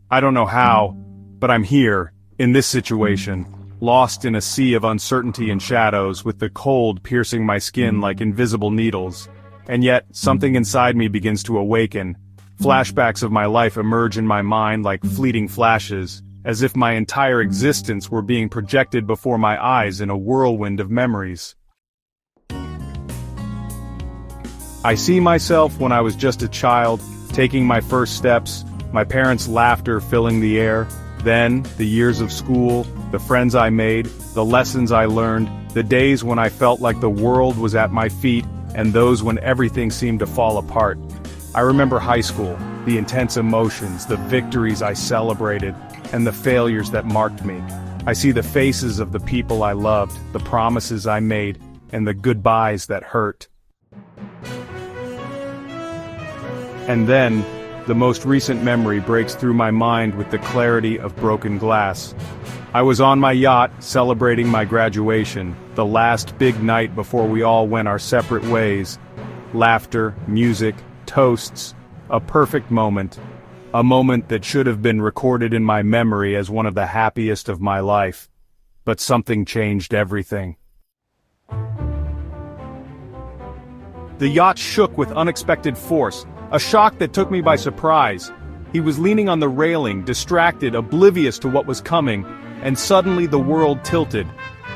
I don't know how, but I'm here, in this situation, lost in a sea of uncertainty and shadows, with the cold piercing my skin like invisible needles. And yet, something inside me begins to awaken. Flashbacks of my life emerge in my mind like fleeting flashes, as if my entire existence were being projected before my eyes in a whirlwind of memories. I see myself when I was just a child, taking my first steps, my parents' laughter filling the air, then, the years of school, the friends I made, the lessons I learned, the days when I felt like the world was at my feet, and those when everything seemed to fall apart. I remember high school, the intense emotions, the victories I celebrated, and the failures that marked me. I see the faces of the people I loved, the promises I made, and the goodbyes that hurt. And then, the most recent memory breaks through my mind with the clarity of broken glass. I was on my yacht, celebrating my graduation, the last big night before we all went our separate ways. Laughter, music, toasts, a perfect moment. A moment that should have been recorded in my memory as one of the happiest of my life. But something changed everything. The yacht shook with unexpected force, a shock that took me by surprise. He was leaning on the railing, distracted, oblivious to what was coming, and suddenly the world tilted.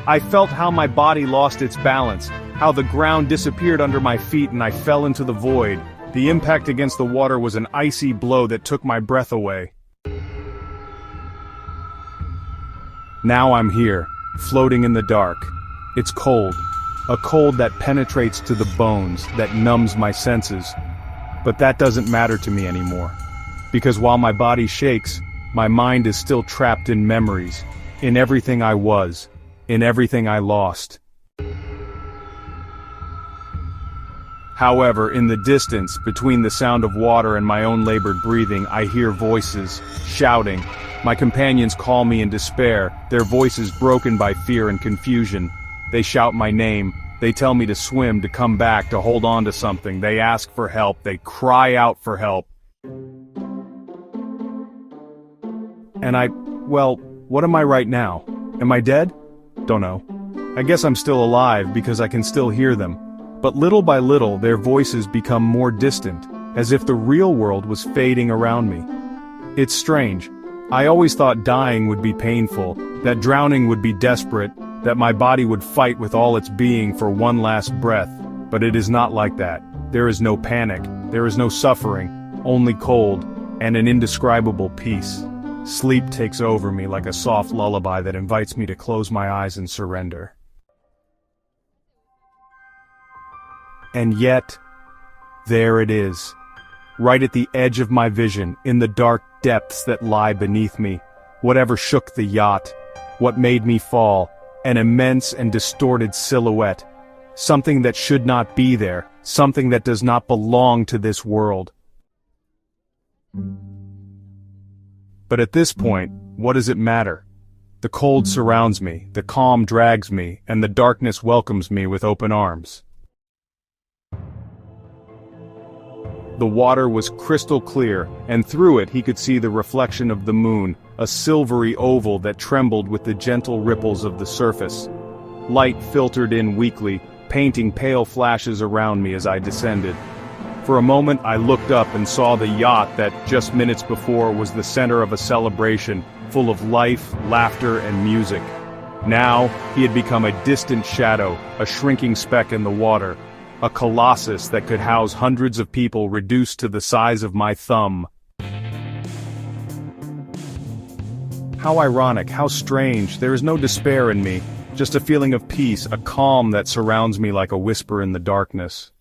I felt how my body lost its balance, how the ground disappeared under my feet and I fell into the void. The impact against the water was an icy blow that took my breath away. Now I'm here, floating in the dark. It's cold, a cold that penetrates to the bones, that numbs my senses. But that doesn't matter to me anymore. Because while my body shakes, my mind is still trapped in memories, in everything I was, in everything I lost. However, in the distance, between the sound of water and my own labored breathing, I hear voices, shouting. My companions call me in despair, their voices broken by fear and confusion. They shout my name. They tell me to swim, to come back, to hold on to something. They ask for help. They cry out for help. And well, what am I right now? Am I dead? Don't know. I guess I'm still alive because I can still hear them. But little by little, their voices become more distant, as if the real world was fading around me. It's strange. I always thought dying would be painful, that drowning would be desperate, that my body would fight with all its being for one last breath, but it is not like that. There is no panic, there is no suffering, only cold, and an indescribable peace. Sleep takes over me like a soft lullaby that invites me to close my eyes and surrender. And yet, there it is, right at the edge of my vision, in the dark depths that lie beneath me. Whatever shook the yacht, what made me fall, an immense and distorted silhouette. Something that should not be there, something that does not belong to this world. But at this point, what does it matter? The cold surrounds me, the calm drags me, and the darkness welcomes me with open arms. The water was crystal clear, and through it he could see the reflection of the moon, a silvery oval that trembled with the gentle ripples of the surface. Light filtered in weakly, painting pale flashes around me as I descended. For a moment I looked up and saw the yacht that, just minutes before, was the center of a celebration, full of life, laughter, and music. Now, he had become a distant shadow, a shrinking speck in the water, a colossus that could house hundreds of people reduced to the size of my thumb. How ironic, how strange, there is no despair in me, just a feeling of peace, a calm that surrounds me like a whisper in the darkness.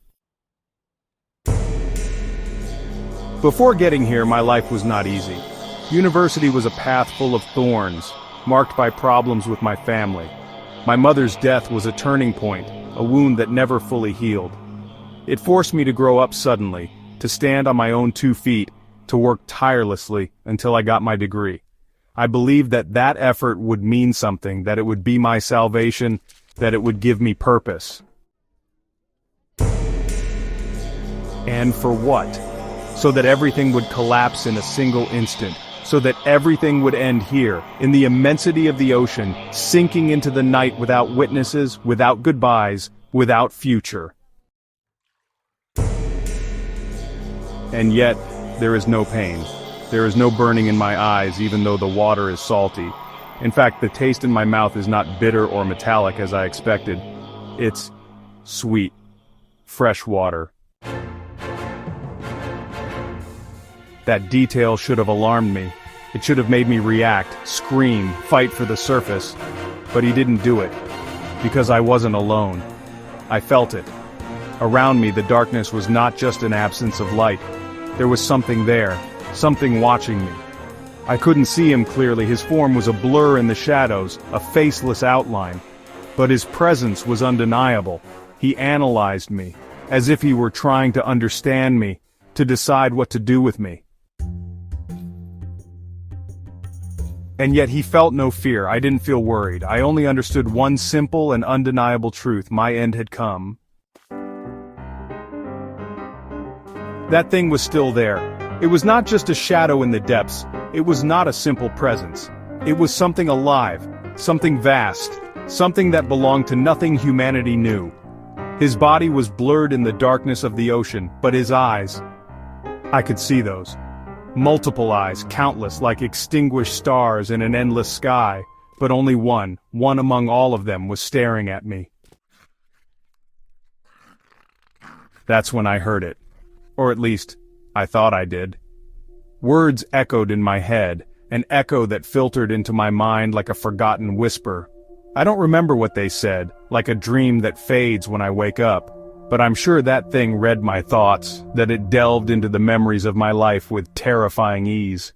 Before getting here, my life was not easy. University was a path full of thorns, marked by problems with my family. My mother's death was a turning point, a wound that never fully healed. It forced me to grow up suddenly, to stand on my own 2 feet, to work tirelessly until I got my degree. I believed that that effort would mean something, that it would be my salvation, that it would give me purpose. And for what? so that everything would collapse in a single instant, so that everything would end here, in the immensity of the ocean, sinking into the night without witnesses, without goodbyes, without future. And yet, there is no pain. There is no burning in my eyes, even though the water is salty. In fact, the taste in my mouth is not bitter or metallic as I expected. It's sweet, fresh water. That detail should have alarmed me. It should have made me react, scream, fight for the surface. But he didn't do it, because I wasn't alone. I felt it. Around me, the darkness was not just an absence of light. There was something there, something watching me. I couldn't see him clearly. His form was a blur in the shadows, a faceless outline. But his presence was undeniable. He analyzed me, as if he were trying to understand me, to decide what to do with me. And yet he felt no fear. I didn't feel worried. I only understood one simple and undeniable truth: my end had come. That thing was still there. It was not just a shadow in the depths. It was not a simple presence. It was something alive, something vast, something that belonged to nothing humanity knew. His body was blurred in the darkness of the ocean, but his eyes, I could see those. Multiple eyes, countless, like extinguished stars in an endless sky, but only one among all of them was staring at me. That's when I heard it. Or at least, I thought I did. Words echoed in my head, an echo that filtered into my mind like a forgotten whisper. I don't remember what they said, like a dream that fades when I wake up, but I'm sure that thing read my thoughts, that it delved into the memories of my life with terrifying ease.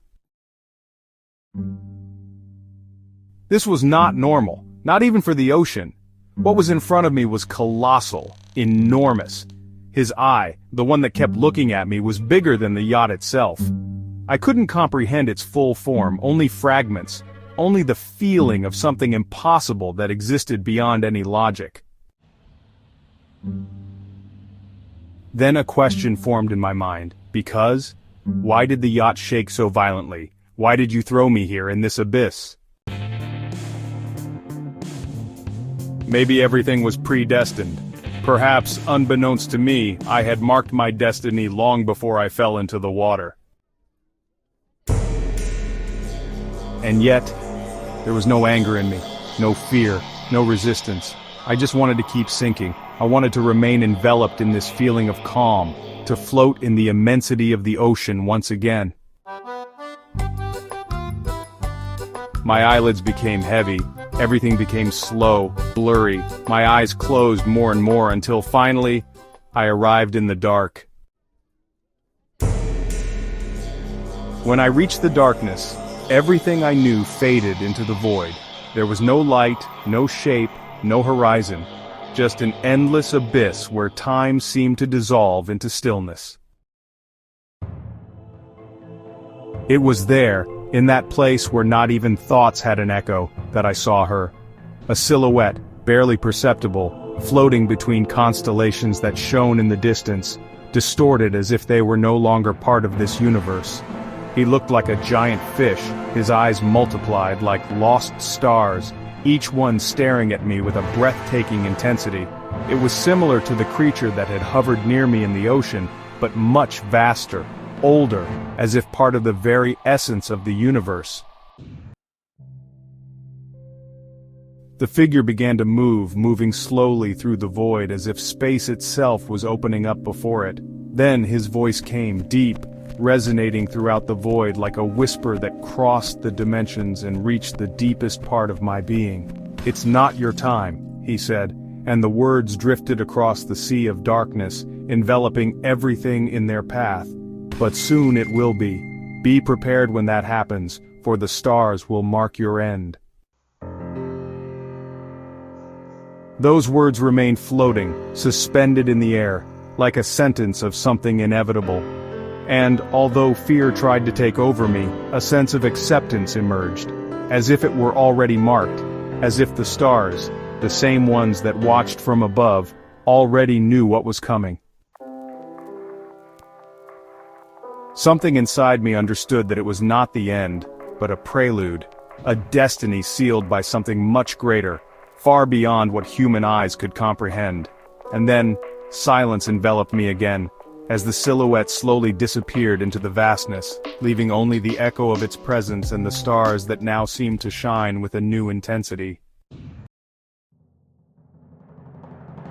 This was not normal, not even for the ocean. What was in front of me was colossal, enormous. His eye, the one that kept looking at me, was bigger than the yacht itself. I couldn't comprehend its full form, only fragments, only the feeling of something impossible that existed beyond any logic. Then a question formed in my mind. Because? Why did the yacht shake so violently? Why did you throw me here in this abyss? Maybe everything was predestined. Perhaps, unbeknownst to me, I had marked my destiny long before I fell into the water. And yet, there was no anger in me, no fear, no resistance. I just wanted to keep sinking. I wanted to remain enveloped in this feeling of calm, to float in the immensity of the ocean once again. My eyelids became heavy, everything became slow, blurry, my eyes closed more and more until finally, I arrived in the dark. When I reached the darkness, everything I knew faded into the void. There was no light, no shape, no horizon, just an endless abyss where time seemed to dissolve into stillness. It was there, in that place where not even thoughts had an echo, that I saw her. A silhouette, barely perceptible, floating between constellations that shone in the distance, distorted as if they were no longer part of this universe. He looked like a giant fish, his eyes multiplied like lost stars, each one staring at me with a breathtaking intensity. It was similar to the creature that had hovered near me in the ocean, but much vaster, older, as if part of the very essence of the universe. The figure began to move, moving slowly through the void as if space itself was opening up before it. Then his voice came, deep, resonating throughout the void like a whisper that crossed the dimensions and reached the deepest part of my being. "It's not your time," he said, and the words drifted across the sea of darkness, enveloping everything in their path. "But soon it will be. Be prepared when that happens, for the stars will mark your end." Those words remained floating, suspended in the air, like a sentence of something inevitable. And, although fear tried to take over me, a sense of acceptance emerged, as if it were already marked, as if the stars, the same ones that watched from above, already knew what was coming. Something inside me understood that it was not the end, but a prelude, a destiny sealed by something much greater, far beyond what human eyes could comprehend. And then, silence enveloped me again, as the silhouette slowly disappeared into the vastness, leaving only the echo of its presence and the stars that now seemed to shine with a new intensity.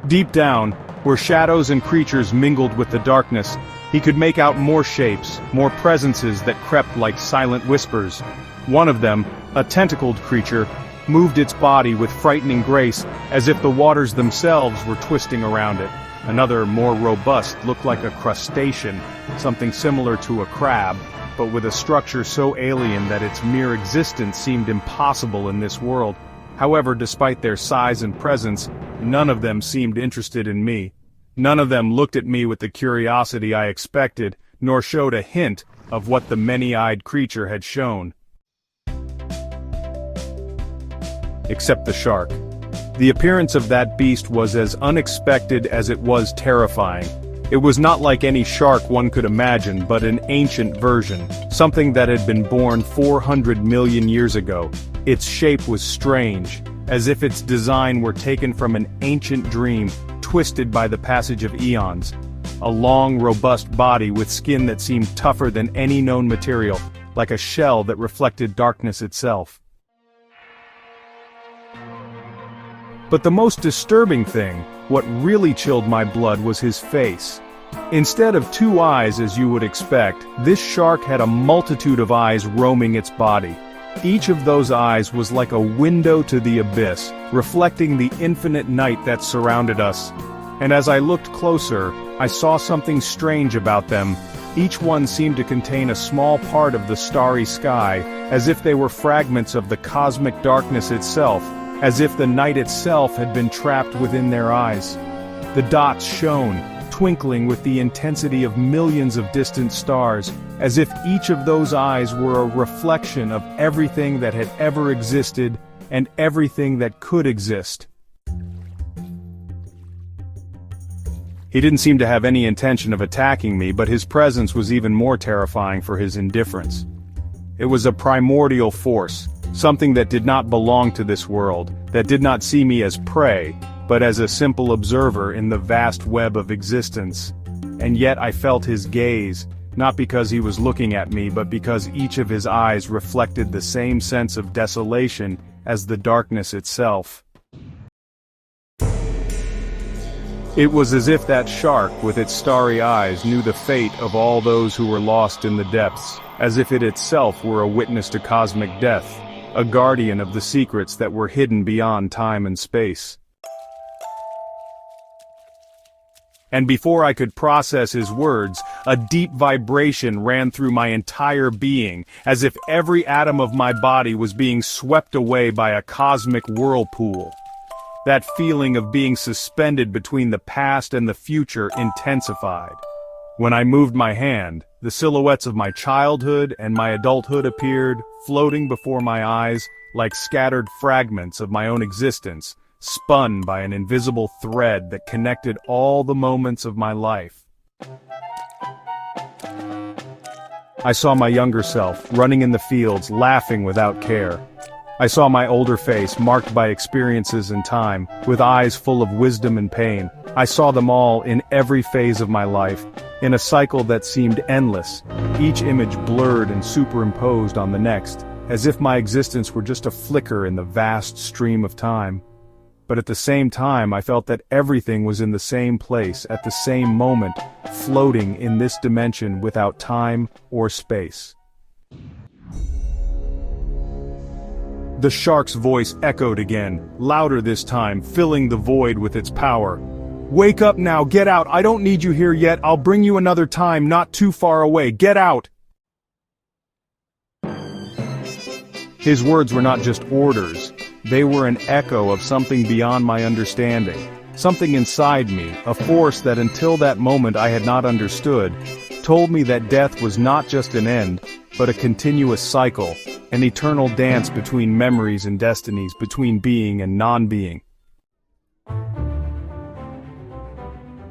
Deep down, where shadows and creatures mingled with the darkness, he could make out more shapes, more presences that crept like silent whispers. One of them, a tentacled creature, moved its body with frightening grace, as if the waters themselves were twisting around it. Another, more robust, looked like a crustacean, something similar to a crab, but with a structure so alien that its mere existence seemed impossible in this world. However, despite their size and presence, none of them seemed interested in me. None of them looked at me with the curiosity I expected, nor showed a hint of what the many-eyed creature had shown. Except the shark. The appearance of that beast was as unexpected as it was terrifying. It was not like any shark one could imagine, but an ancient version, something that had been born 400 million years ago. Its shape was strange, as if its design were taken from an ancient dream, twisted by the passage of eons. A long, robust body with skin that seemed tougher than any known material, like a shell that reflected darkness itself. But the most disturbing thing, what really chilled my blood, was his face. Instead of two eyes as you would expect, this shark had a multitude of eyes roaming its body. Each of those eyes was like a window to the abyss, reflecting the infinite night that surrounded us. And as I looked closer, I saw something strange about them. Each one seemed to contain a small part of the starry sky, as if they were fragments of the cosmic darkness itself, as if the night itself had been trapped within their eyes. The dots shone, twinkling with the intensity of millions of distant stars, as if each of those eyes were a reflection of everything that had ever existed and everything that could exist. He didn't seem to have any intention of attacking me, but his presence was even more terrifying for his indifference. It was a primordial force, something that did not belong to this world, that did not see me as prey, but as a simple observer in the vast web of existence. And yet I felt his gaze, not because he was looking at me, but because each of his eyes reflected the same sense of desolation as the darkness itself. It was as if that shark with its starry eyes knew the fate of all those who were lost in the depths, as if it itself were a witness to cosmic death, a guardian of the secrets that were hidden beyond time and space. And before I could process his words, a deep vibration ran through my entire being, as if every atom of my body was being swept away by a cosmic whirlpool. That feeling of being suspended between the past and the future intensified. When I moved my hand, the silhouettes of my childhood and my adulthood appeared, floating before my eyes like scattered fragments of my own existence, spun by an invisible thread that connected all the moments of my life. I saw my younger self, running in the fields, laughing without care. I saw my older face, marked by experiences and time, with eyes full of wisdom and pain. I saw them all in every phase of my life, in a cycle that seemed endless, each image blurred and superimposed on the next, as if my existence were just a flicker in the vast stream of time. But at the same time, I felt that everything was in the same place at the same moment, floating in this dimension without time or space. The shark's voice echoed again, louder this time, filling the void with its power. "Wake up now, get out, I don't need you here yet, I'll bring you another time not too far away, get out!" His words were not just orders, they were an echo of something beyond my understanding. Something inside me, a force that until that moment I had not understood, told me that death was not just an end, but a continuous cycle, an eternal dance between memories and destinies, between being and non-being.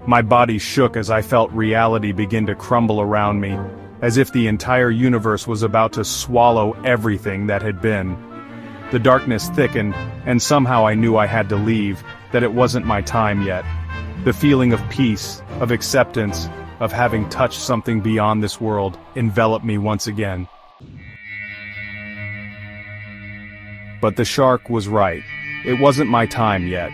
My body shook as I felt reality begin to crumble around me. as if the entire universe was about to swallow everything that had been. The darkness thickened, and somehow I knew I had to leave, that it wasn't my time yet. The feeling of peace, of acceptance, of having touched something beyond this world, enveloped me once again. But the shark was right. It wasn't my time yet.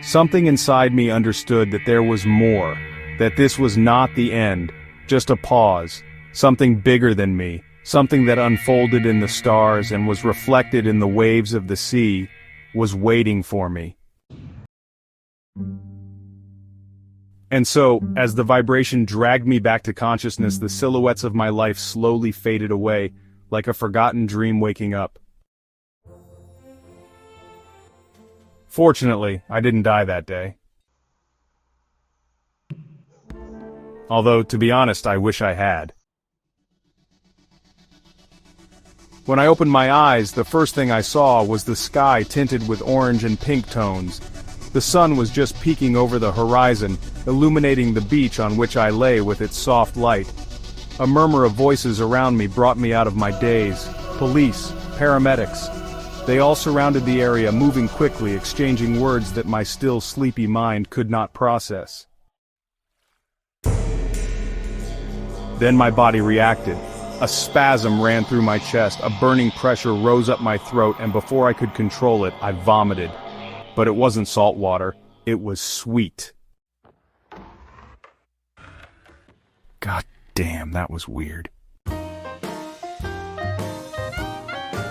Something inside me understood that there was more, that this was not the end, just a pause, something bigger than me, something that unfolded in the stars and was reflected in the waves of the sea, was waiting for me. And so, as the vibration dragged me back to consciousness, the silhouettes of my life slowly faded away, like a forgotten dream waking up. Fortunately, I didn't die that day. Although, to be honest, I wish I had. When I opened my eyes, the first thing I saw was the sky tinted with orange and pink tones. The sun was just peeking over the horizon, illuminating the beach on which I lay with its soft light. A murmur of voices around me brought me out of my daze. Police, paramedics. They all surrounded the area, moving quickly, exchanging words that my still sleepy mind could not process. Then my body reacted. A spasm ran through my chest, a burning pressure rose up my throat, and before I could control it, I vomited. But it wasn't salt water, it was sweet. God damn, that was weird.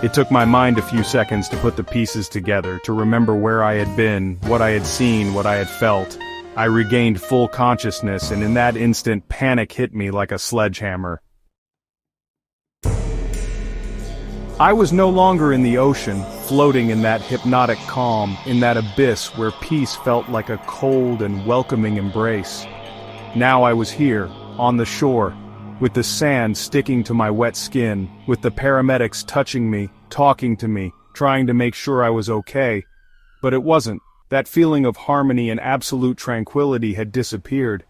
It took my mind a few seconds to put the pieces together, to remember where I had been, what I had seen, what I had felt. I regained full consciousness, and in that instant, panic hit me like a sledgehammer. I was no longer in the ocean, floating in that hypnotic calm, in that abyss where peace felt like a cold and welcoming embrace. Now I was here, on the shore, with the sand sticking to my wet skin, with the paramedics touching me, talking to me, trying to make sure I was okay. But it wasn't. That feeling of harmony and absolute tranquility had disappeared.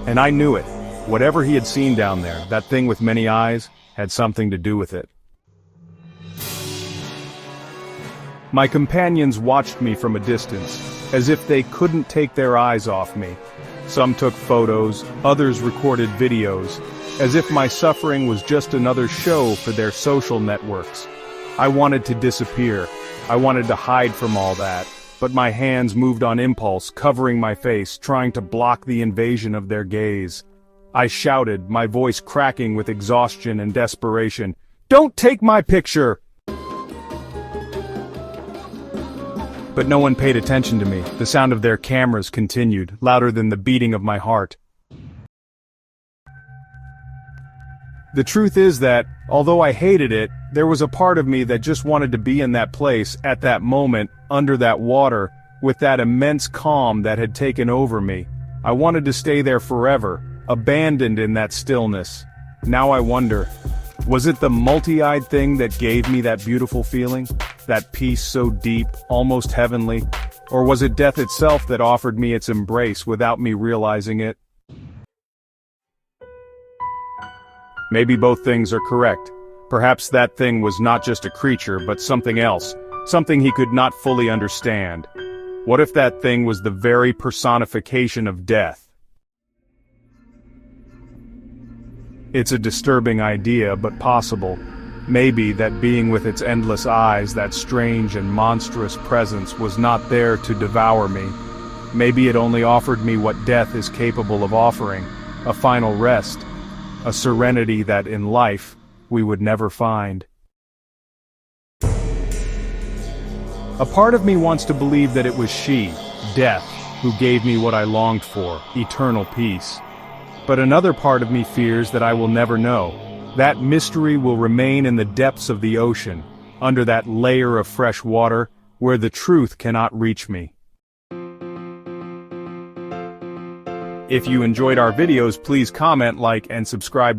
And I knew it. Whatever he had seen down there, that thing with many eyes, had something to do with it. My companions watched me from a distance, as if they couldn't take their eyes off me. Some took photos, others recorded videos, as if my suffering was just another show for their social networks. I wanted to disappear. I wanted to hide from all that, but my hands moved on impulse, covering my face, trying to block the invasion of their gaze. I shouted, my voice cracking with exhaustion and desperation, "Don't take my picture!" But no one paid attention to me. The sound of their cameras continued, louder than the beating of my heart. The truth is that, although I hated it, there was a part of me that just wanted to be in that place, at that moment, under that water, with that immense calm that had taken over me. I wanted to stay there forever, abandoned in that stillness. Now I wonder, was it the multi-eyed thing that gave me that beautiful feeling? That peace so deep, almost heavenly? Or was it death itself that offered me its embrace without me realizing it? Maybe both things are correct. Perhaps that thing was not just a creature, but something else, something he could not fully understand. What if that thing was the very personification of death? It's a disturbing idea, but possible. Maybe that being with its endless eyes, that strange and monstrous presence, was not there to devour me. Maybe it only offered me what death is capable of offering, a final rest, a serenity that in life we would never find. A part of me wants to believe that it was she, death, who gave me what I longed for, eternal peace. But another part of me fears that I will never know. That mystery will remain in the depths of the ocean, under that layer of fresh water, where the truth cannot reach me. If you enjoyed our videos, please comment, like, and subscribe.